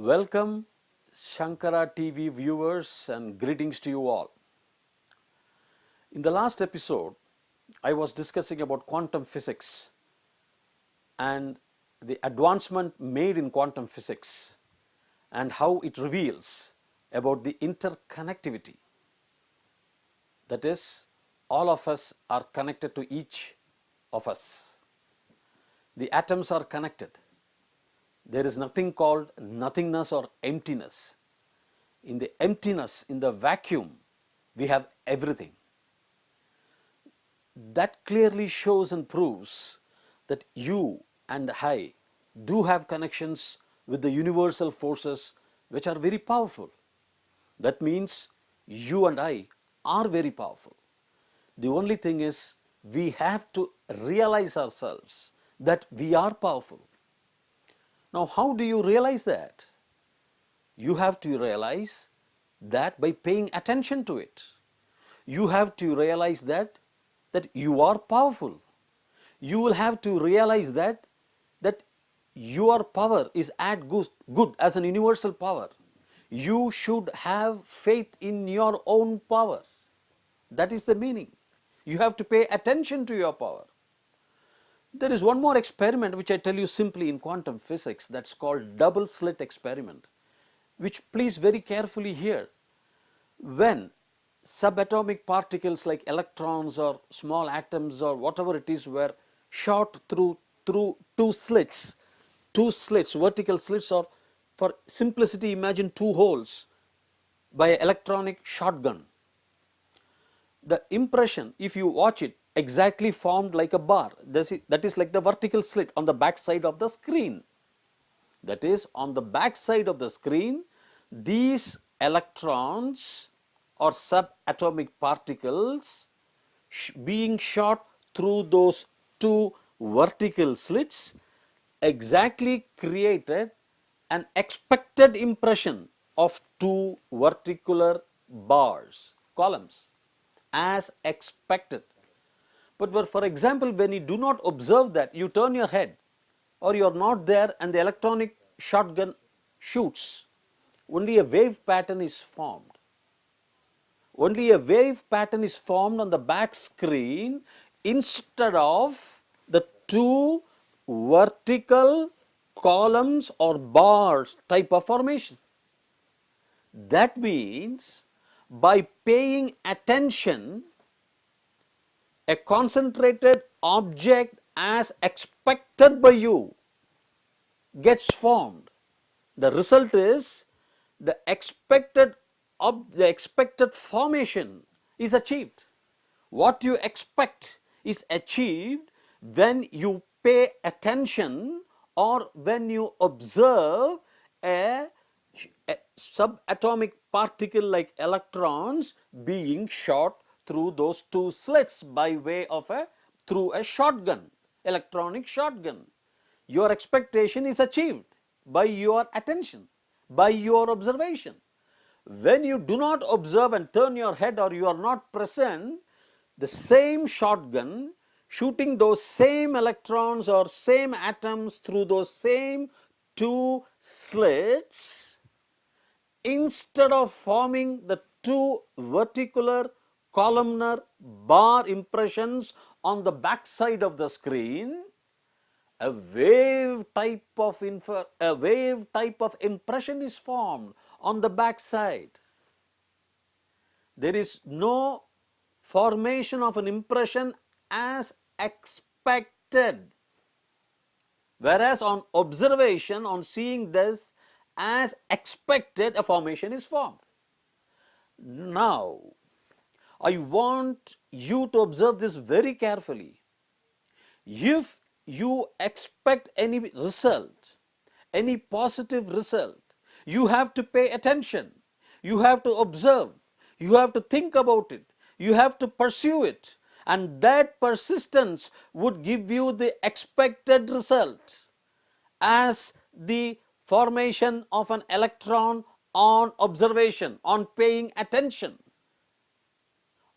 Welcome Shankara TV viewers and greetings to you all. In the last episode, I was discussing about quantum physics and the advancement made in quantum physics and how it reveals about the interconnectivity. That is, all of us are connected to each of us. The atoms are connected. There is nothing called nothingness or emptiness. In the emptiness, in the vacuum, we have everything. That clearly shows and proves that you and I do have connections with the universal forces which are very powerful. That means you and I are very powerful. The only thing is we have to realize ourselves that we are powerful. Now, how do you realize that? You have to realize that by paying attention to it. You have to realize that you are powerful. You will have to realize that your power is as good as an universal power. You should have faith in your own power. That is the meaning. You have to pay attention to your power. There is one more experiment which I tell you simply in quantum physics, that's called double slit experiment, which please very carefully hear. When subatomic particles like electrons or small atoms or whatever it is were shot through two slits, vertical slits, or for simplicity imagine two holes by an electronic shotgun. The impression, if you watch it, exactly formed like a bar. That is like the vertical slit on the back side of the screen. That is, on the back side of the screen, these electrons or subatomic particles being shot through those two vertical slits exactly created an expected impression of two vertical bars, columns, as expected. But for example, when you do not observe that, you turn your head or you are not there and the electronic shotgun shoots, only a wave pattern is formed. Only a wave pattern is formed on the back screen instead of the two vertical columns or bars type of formation. That means by paying attention, a concentrated object as expected by you gets formed. The result is the expected formation is achieved. What you expect is achieved when you pay attention or when you observe a subatomic particle like electrons being shot through those two slits by way of through a shotgun, electronic shotgun. Your expectation is achieved by your attention, by your observation. When you do not observe and turn your head or you are not present, the same shotgun shooting those same electrons or same atoms through those same two slits, instead of forming the two vertical columnar bar impressions on the back side of the screen, a wave type of impression is formed on the back side. There is no formation of an impression as expected, whereas on observation, on seeing this as expected, a formation is formed. Now, I want you to observe this very carefully. If you expect any result, any positive result, you have to pay attention, you have to observe, you have to think about it, you have to pursue it, and that persistence would give you the expected result as the formation of an electron on observation, on paying attention.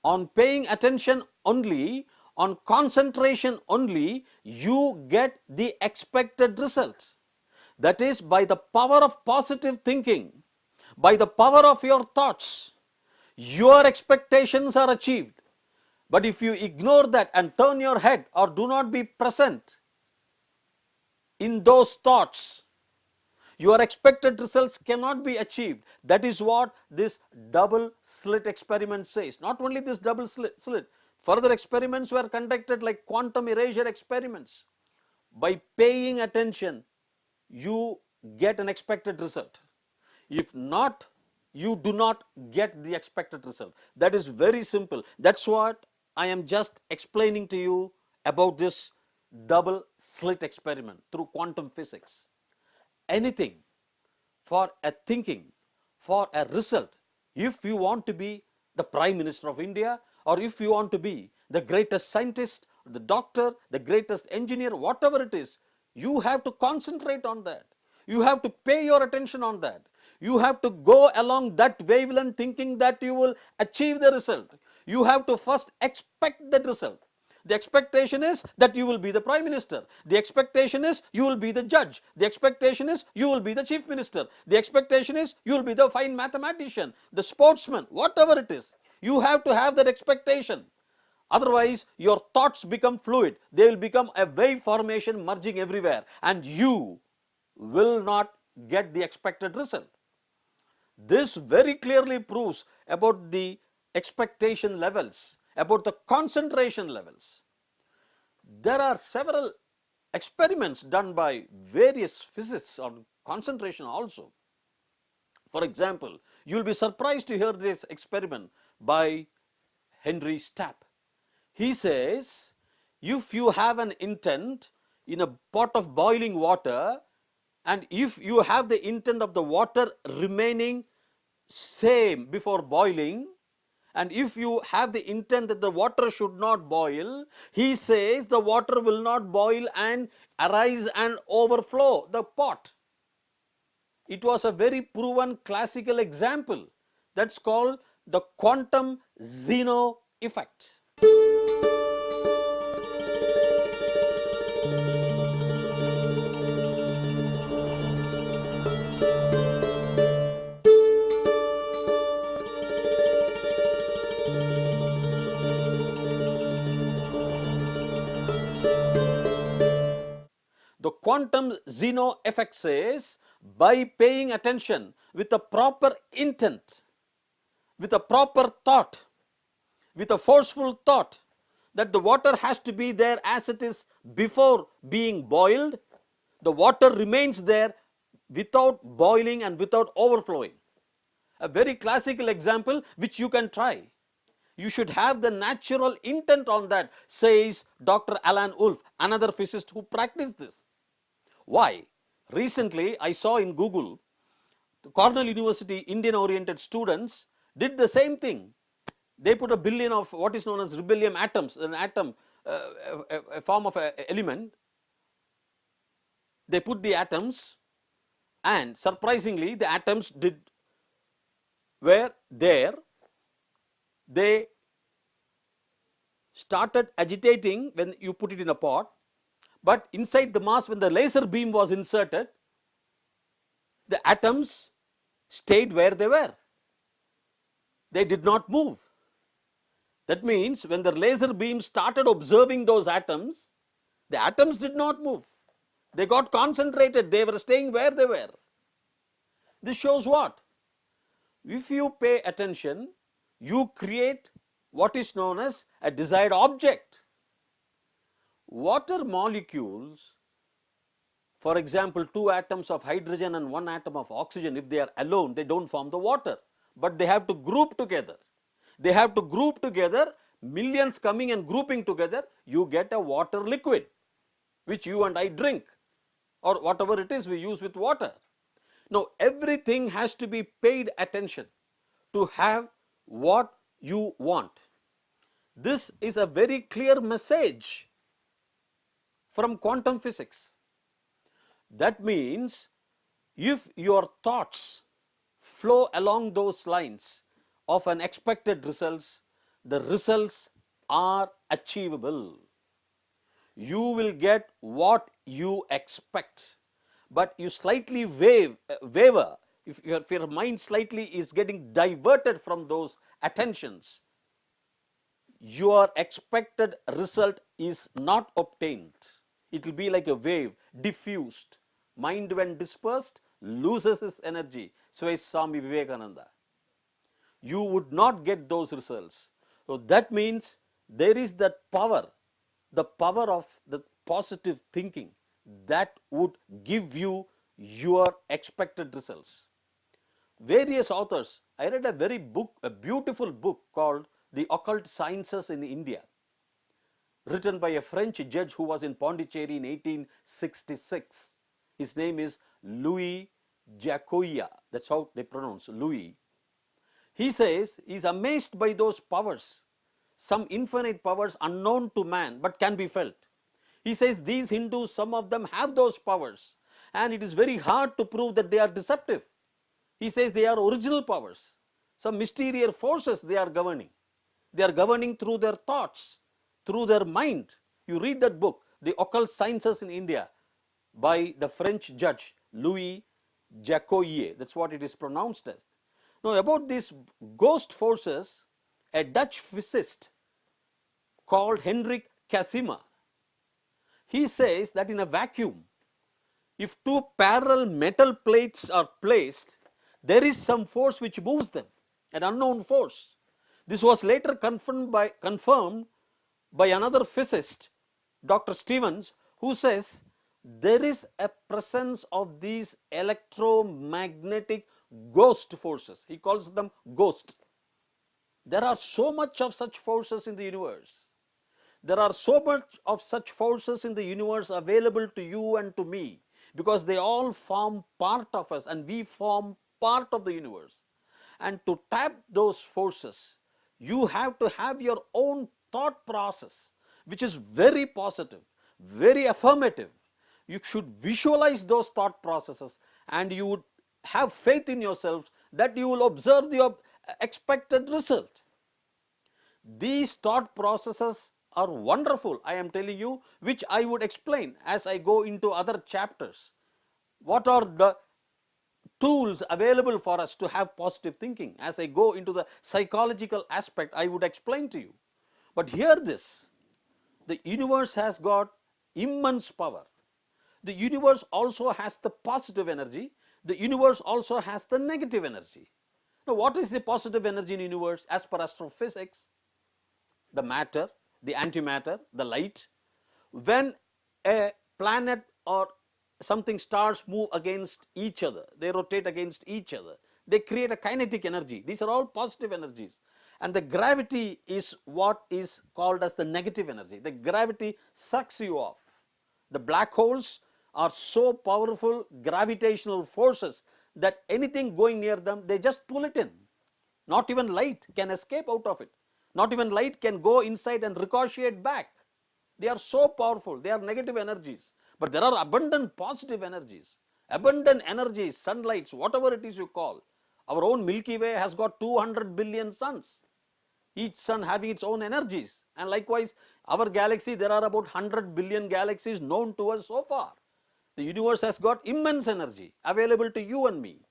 On paying attention only, on concentration only, you get the expected result. That is, by the power of positive thinking, by the power of your thoughts, your expectations are achieved. But if you ignore that and turn your head or do not be present in those thoughts, your expected results cannot be achieved. That is what this double slit experiment says. Not only this double slit, further experiments were conducted like quantum erasure experiments. By paying attention, you get an expected result. If not, you do not get the expected result. That is very simple. That's what I am just explaining to you about this double slit experiment through quantum physics. Anything for a thinking, for a result, if you want to be the Prime Minister of India, or if you want to be the greatest scientist, the doctor, the greatest engineer, whatever it is, you have to concentrate on that. You have to pay your attention on that. You have to go along that wavelength thinking that you will achieve the result. You have to first expect that result. The expectation is that you will be the Prime Minister. The expectation is you will be the judge. The expectation is you will be the Chief Minister. The expectation is you will be the fine mathematician, the sportsman, whatever it is. You have to have that expectation. Otherwise, your thoughts become fluid. They will become a wave formation merging everywhere, and you will not get the expected result. This very clearly proves about the expectation levels, about the concentration levels. There are several experiments done by various physicists on concentration also. For example, you will be surprised to hear this experiment by Henry Stapp. He says, if you have an intent in a pot of boiling water, and if you have the intent of the water remaining same before boiling, and if you have the intent that the water should not boil, he says the water will not boil and arise and overflow the pot. It was a very proven classical example. That's called the quantum Zeno effect. The quantum Zeno effect says, by paying attention with a proper intent, with a proper thought, with a forceful thought that the water has to be there as it is before being boiled, the water remains there without boiling and without overflowing. A very classical example which you can try. You should have the natural intent on that, says Dr. Alan Wolf, another physicist who practiced this. Why? Recently, I saw in Google, the Cornell University Indian-oriented students did the same thing. They put a billion of what is known as rebellium atoms, an atom, a form of an element. They put the atoms, and surprisingly, the atoms were there. They started agitating when you put it in a pot. But inside the mass, when the laser beam was inserted, the atoms stayed where they were. They did not move. That means when the laser beam started observing those atoms, the atoms did not move. They got concentrated. They were staying where they were. This shows what? If you pay attention, you create what is known as a desired object. Water molecules, for example, 2 atoms of hydrogen and 1 atom of oxygen, if they are alone, they don't form the water, but they have to group together. They have to group together, millions coming and grouping together, you get a water liquid, which you and I drink, or whatever it is we use with water. Now, everything has to be paid attention to have what you want. This is a very clear message from quantum physics. That means if your thoughts flow along those lines of an expected results, the results are achievable. You will get what you expect. but you slightly waver, if your mind slightly is getting diverted from those attentions, your expected result is not obtained. It will be like a wave, diffused. Mind when dispersed loses its energy, says Swami Vivekananda. You would not get those results. So that means there is that power, the power of the positive thinking that would give you your expected results. Various authors, I read a beautiful book called The Occult Sciences in India, written by a French judge who was in Pondicherry in 1866. His name is Louis Jacoya, that's how they pronounce Louis. He says he is amazed by those powers, some infinite powers unknown to man but can be felt. He says these Hindus, some of them have those powers, and it is very hard to prove that they are deceptive. He says they are original powers, some mysterious forces they are governing. They are governing through their thoughts, through their mind. You read that book, The Occult Sciences in India, by the French judge Louis Jacoye. That's what it is pronounced as. Now, about these ghost forces, a Dutch physicist called Hendrik Casimir, he says that in a vacuum, if two parallel metal plates are placed, there is some force which moves them, an unknown force. This was later confirmed by another physicist, Dr. Stevens, who says there is a presence of these electromagnetic ghost forces. He calls them ghost. There are so much of such forces in the universe. There are so much of such forces in the universe available to you and to me, because they all form part of us and we form part of the universe. And to tap those forces, you have to have your own thought process, which is very positive, very affirmative. You should visualize those thought processes, and you would have faith in yourselves that you will observe the expected result. These thought processes are wonderful, I am telling you, which I would explain as I go into other chapters. What are the tools available for us to have positive thinking? As I go into the psychological aspect, I would explain to you. But hear this, the universe has got immense power. The universe also has the positive energy. The universe also has the negative energy. Now, what is the positive energy in the universe? As per astrophysics, the matter, the antimatter, the light. When a planet or something, stars move against each other, they rotate against each other, they create a kinetic energy. These are all positive energies. And the gravity is what is called as the negative energy. The gravity sucks you off. The black holes are so powerful gravitational forces that anything going near them, they just pull it in. Not even light can escape out of it. Not even light can go inside and ricochet back. They are so powerful. They are negative energies. But there are abundant positive energies. Abundant energies, sunlights, whatever it is you call. Our own Milky Way has got 200 billion suns. Each sun having its own energies. And likewise, our galaxy, there are about 100 billion galaxies known to us so far. The universe has got immense energy available to you and me.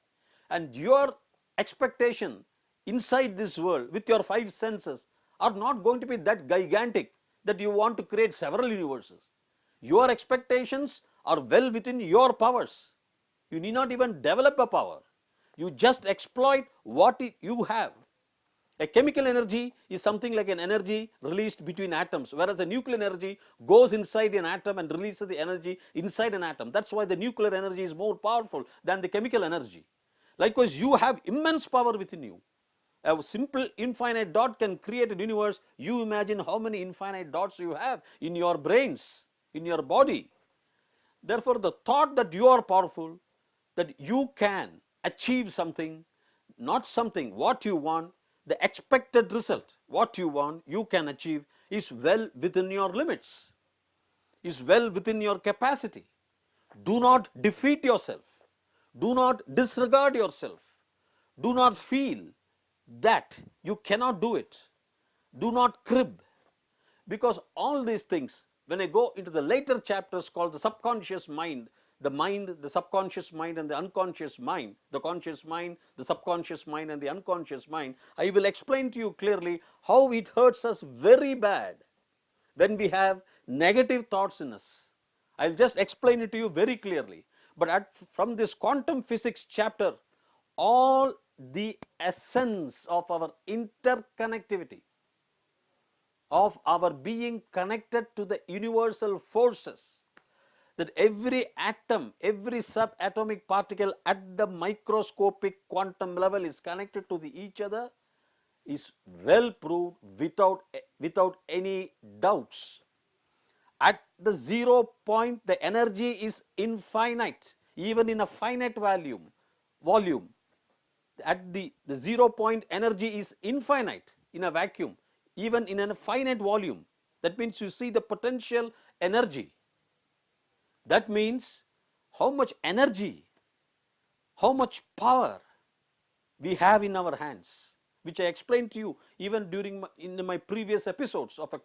And your expectation inside this world with your five senses are not going to be that gigantic that you want to create several universes. Your expectations are well within your powers. You need not even develop a power. You just exploit what you have. A chemical energy is something like an energy released between atoms, whereas a nuclear energy goes inside an atom and releases the energy inside an atom. That's why the nuclear energy is more powerful than the chemical energy. Likewise, you have immense power within you. A simple infinite dot can create a universe. You imagine how many infinite dots you have in your brains, in your body. Therefore, the thought that you are powerful, that you can achieve something, not something, what you want, the expected result, what you want, you can achieve, is well within your limits, is well within your capacity. Do not defeat yourself. Do not disregard yourself. Do not feel that you cannot do it. Do not crib. Because all these things, when I go into the later chapters called the subconscious mind, the mind, the subconscious mind and the unconscious mind, the conscious mind, the subconscious mind and the unconscious mind, I will explain to you clearly how it hurts us very bad when we have negative thoughts in us. I'll just explain it to you very clearly. But from this quantum physics chapter, all the essence of our interconnectivity, of our being connected to the universal forces, that every atom, every subatomic particle at the microscopic quantum level is connected to each other, is well proved without any doubts. At the 0 point, the energy is infinite, even in a finite volume. At the 0 point, energy is infinite in a vacuum, even in a finite volume. That means you see the potential energy. That means how much energy, how much power we have in our hands, which I explained to you even in my previous episodes of a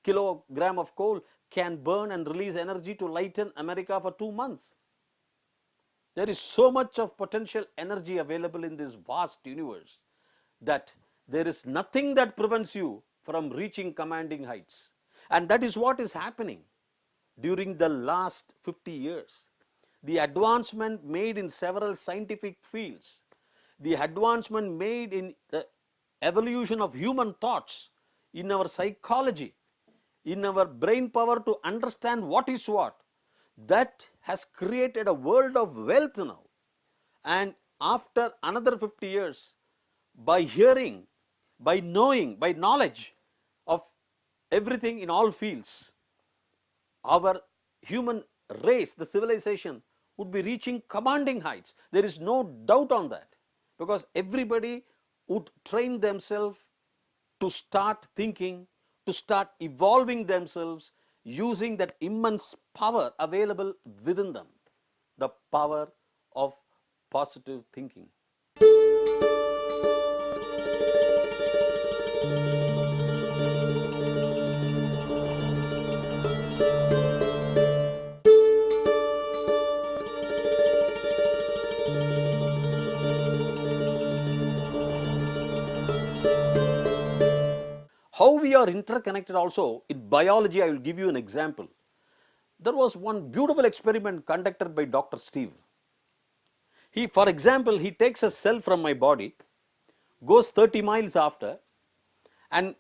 kilogram of coal can burn and release energy to lighten America for 2 months. There is so much of potential energy available in this vast universe that there is nothing that prevents you from reaching commanding heights. And that is what is happening during the last 50 years. The advancement made in several scientific fields, the advancement made in the evolution of human thoughts, in our psychology, in our brain power to understand what is what, that has created a world of wealth now. And after another 50 years, by hearing, by knowing, by knowledge of everything in all fields, our human race, the civilization, would be reaching commanding heights. There is no doubt on that, because everybody would train themselves to start thinking, to start evolving themselves using that immense power available within them, the power of positive thinking. How we are interconnected also in biology, I will give you an example. There was one beautiful experiment conducted by Dr. Steve. For example, he takes a cell from my body, goes 30 miles after, and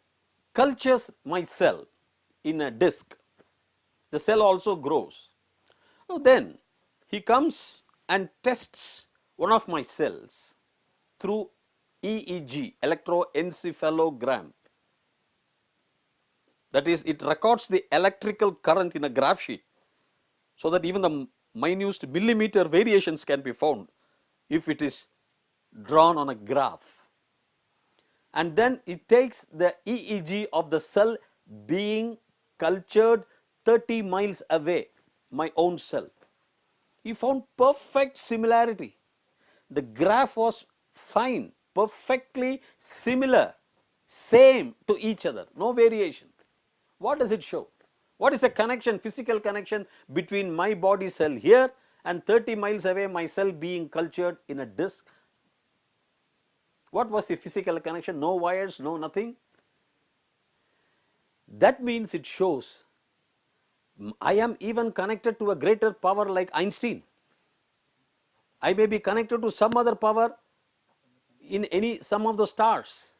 cultures my cell in a disc. The cell also grows. Now then, he comes and tests one of my cells through EEG, electroencephalogram. That is, it records the electrical current in a graph sheet, so that even the minute millimeter variations can be found if it is drawn on a graph. And then it takes the EEG of the cell being cultured 30 miles away, my own cell. He found perfect similarity. The graph was fine, perfectly similar, same to each other, no variation. What does it show? What is the connection, physical connection between my body cell here and 30 miles away my cell being cultured in a disc? What was the physical connection? No wires, no nothing. That means it shows I am even connected to a greater power like Einstein. I may be connected to some other power in some of the stars.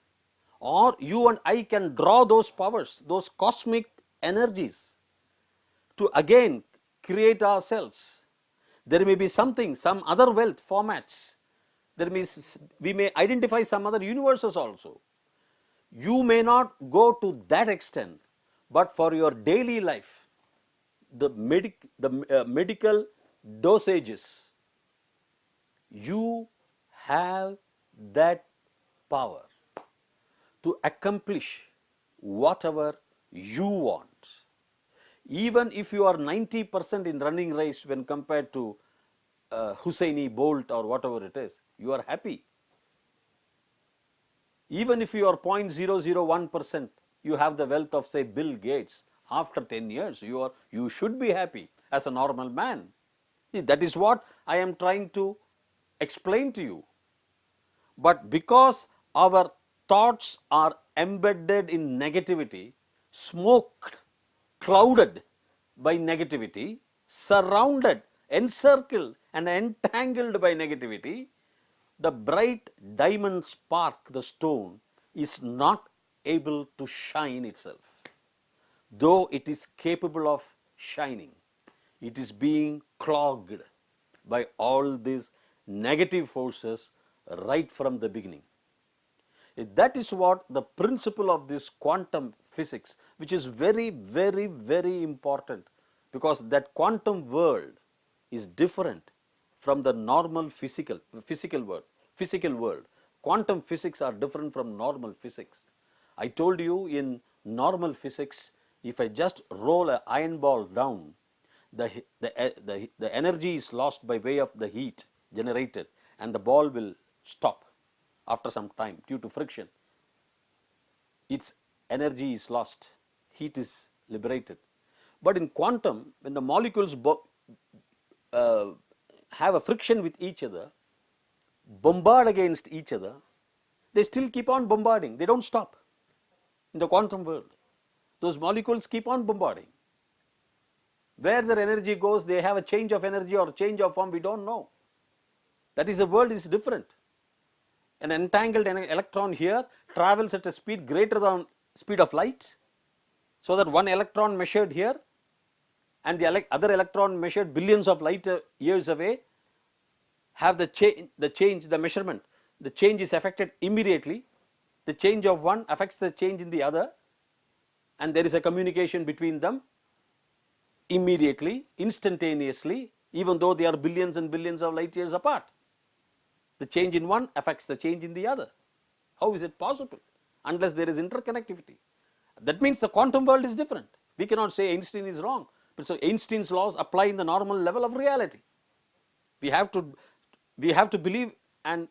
Or you and I can draw those powers, those cosmic energies, to again create ourselves. There may be something, some other wealth formats. We may identify some other universes also. You may not go to that extent, but for your daily life, the medical dosages, you have that power to accomplish whatever you want. Even if you are 90% in running race when compared to Husaini Bolt or whatever it is, you are happy. Even if you are 0.001%, you have the wealth of, say, Bill Gates. After 10 years, you should be happy as a normal man. That is what I am trying to explain to you. But because our thoughts are embedded in negativity, smoked, clouded by negativity, surrounded, encircled and entangled by negativity, the bright diamond spark, the stone, is not able to shine itself. Though it is capable of shining, it is being clogged by all these negative forces right from the beginning. That is what the principle of this quantum physics, which is very, very, very important, because that quantum world is different from the normal physical world. Quantum physics are different from normal physics. I told you, in normal physics, if I just roll an iron ball down, the energy is lost by way of the heat generated, and the ball will stop after some time due to friction. Its energy is lost, heat is liberated. But in quantum, when the molecules have a friction with each other, bombard against each other, they still keep on bombarding, they don't stop. In the quantum world, those molecules keep on bombarding. Where their energy goes, they have a change of energy or change of form, we don't know. That is, the world is different. An entangled electron here travels at a speed greater than speed of light, so that one electron measured here and the other electron measured billions of light years away have the measurement. The change is affected immediately. The change of one affects the change in the other, and there is a communication between them immediately, instantaneously, even though they are billions and billions of light years apart. The change in one affects the change in the other. How is it possible? Unless there is interconnectivity. That means the quantum world is different. We cannot say Einstein is wrong, but so Einstein's laws apply in the normal level of reality. We have to believe and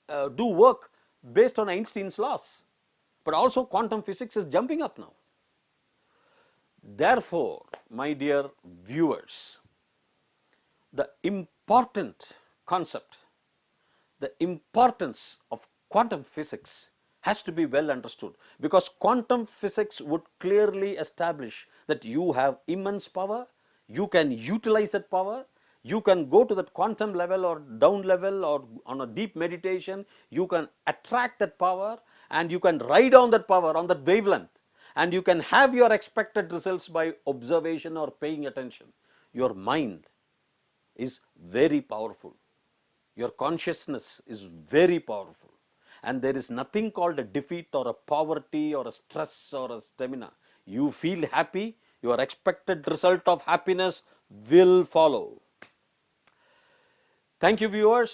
do work based on Einstein's laws. But also quantum physics is jumping up now. Therefore, my dear viewers, the important concept, the importance of quantum physics has to be well understood, because quantum physics would clearly establish that you have immense power, you can utilize that power, you can go to that quantum level or down level or on a deep meditation, you can attract that power and you can ride on that power on that wavelength, and you can have your expected results by observation or paying attention. Your mind is very powerful. Your consciousness is very powerful, and there is nothing called a defeat or a poverty or a stress or a stamina. You feel happy, your expected result of happiness will follow. Thank you, viewers.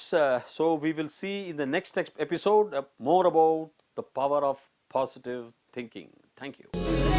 So we will see in the next episode more about the power of positive thinking. Thank you.